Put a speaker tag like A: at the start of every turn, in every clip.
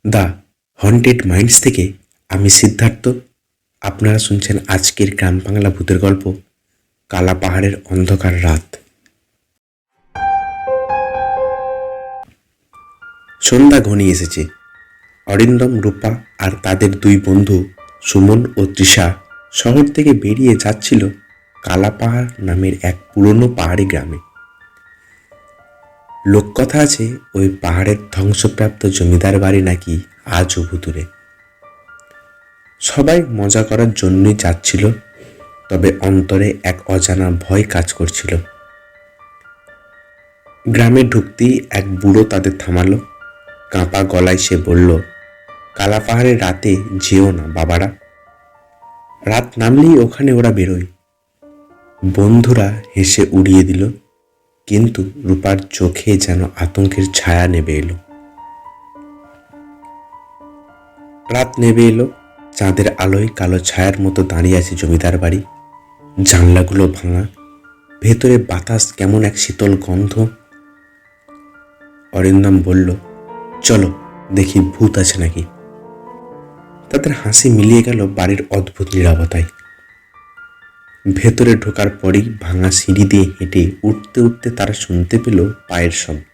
A: The haunted minds থেকে আমি সিদ্ধার্থ। আপনারা শুনছেন আজকের গ্রাম বাংলা ভূতের গল্প কালা পাহাড়ের অন্ধকার রাত। সন্ধ্যা ঘনিয়ে এসেছে। অরিন্দম, রূপা আর তাদের দুই বন্ধু সুমন ও তৃষা শহর থেকে বেরিয়ে যাচ্ছিল কালা পাহাড় নামের এক পুরনো পাহাড়ি গ্রামে। লোককথা আছে ওই পাহাড়ের ধ্বংসপ্রাপ্ত জমিদার বাড়ি নাকি আজও ভুতুরে। সবাই মজা করার জন্যই যাচ্ছিল, তবে অন্তরে এক অজানা ভয় কাজ করছিল। গ্রামে ঢুকতেই এক বুড়ো তাদের থামালো। কাঁপা গলায় সে বলল, কালা পাহাড়ের রাতে যেও না বাবারা। রাত নামলেই ওখানে ওরা বেরোয়। বন্ধুরা হেসে উড়িয়ে দিল, কিন্তু রূপার চোখে যেন আতঙ্কের ছায়া নেমে এলো। রাত নেমে এলো, চাঁদের আলোয় কালো ছায়ার মতো দাঁড়িয়ে আছে জমিদার বাড়ি। জানলাগুলো ভাঙা, ভেতরে বাতাস কেমন এক শীতল গন্ধ। অরিন্দম বলল, চলো দেখি ভূত আছে নাকি। তাদের হাসি মিলিয়ে গেল বাড়ির অদ্ভুত নীরবতায়। ভেতরে ঢোকার পরই ভাঙা সিঁড়ি দিয়ে হেঁটে উঠতে উঠতে তারা শুনতে পেল পায়ের শব্দ।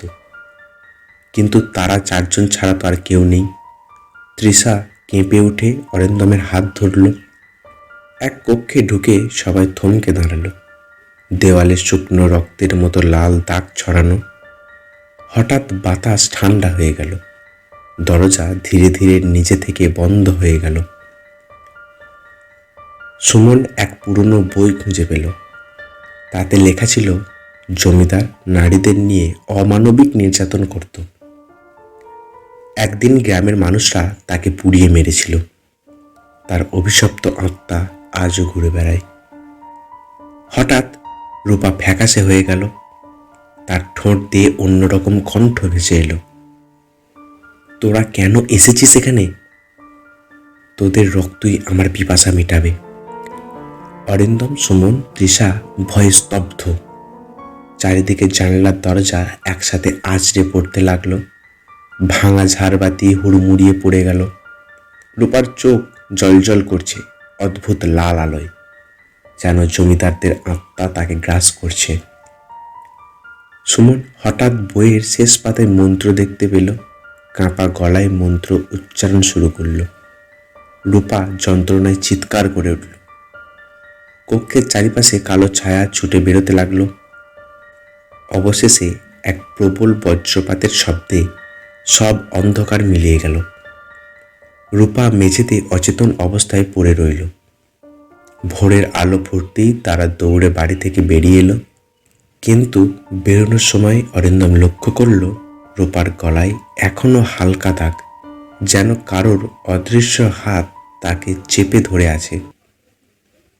A: কিন্তু তারা চারজন ছাড়া তো আর কেউ নেই। তৃষা কেঁপে উঠে অরিন্দমের হাত ধরল। এক কক্ষে ঢুকে সবাই থমকে দাঁড়ালো। দেওয়ালে শুকনো রক্তের মতো লাল দাগ ছড়ানো। হঠাৎ বাতাস ঠান্ডা হয়ে গেল। দরজা ধীরে ধীরে নিজে থেকে বন্ধ হয়ে গেল। সুমন এক পুরনো বই খুঁজে পেল। তাতে লেখা ছিল, জমিদার নারীদের নিয়ে অমানবিক নির্যাতন করত। একদিন গ্রামের মানুষরা তাকে পুড়িয়ে মেরেছিল। তার অভিশপ্ত আত্মা আজও ঘুরে বেড়ায়। হঠাৎ রূপা ফ্যাকাশে হয়ে গেল। তার ঠোঁট দিয়ে অন্যরকম কণ্ঠ ভেসে এলো, তোরা কেন এসেছিস এখানে? তোদের রক্তই আমার পিপাসা মেটাবে। অরিন্দম, সুমন, তৃষা ভয়ে স্তব্ধ। চারিদিকে জানলার দরজা একসাথে আঁচড়ে পড়তে লাগলো। ভাঙা ঝাড়বাতি হুড়মুড়িয়ে পড়ে গেল। রূপার চোখ জলজল করছে অদ্ভুত লাল আলোয়, যেন জমিদারদের আত্মা তাকে গ্রাস করছে। সুমন হঠাৎ বইয়ের শেষ পাতায় মন্ত্র দেখতে পেল। কাঁপা গলায় মন্ত্র উচ্চারণ শুরু করল। রূপা যন্ত্রণায় চিৎকার করে উঠল। কক্ষের চারিপাশে কালো ছায়া ছুটে বেরোতে লাগলো। অবশেষে এক প্রবল বজ্রপাতের শব্দে সব অন্ধকার মিলিয়ে গেল। রূপা মেঝেতে অচেতন অবস্থায় পড়ে রইল। ভোরের আলো ফুটতেই তারা দৌড়ে বাড়ি থেকে বেরিয়ে এলো। কিন্তু বেরোনোর সময় অরিন্দম লক্ষ্য করল, রূপার গলায় এখনো হালকা দাগ, যেন কারোর অদৃশ্য হাত তাকে চেপে ধরে আছে।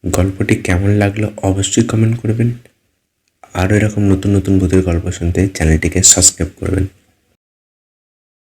A: গল্পটি কেমন লাগলো অবশ্যই কমেন্ট করবেন। আরও এরকম নতুন নতুন ভূতের গল্প শুনতে চ্যানেলটিকে সাবস্ক্রাইব করবেন।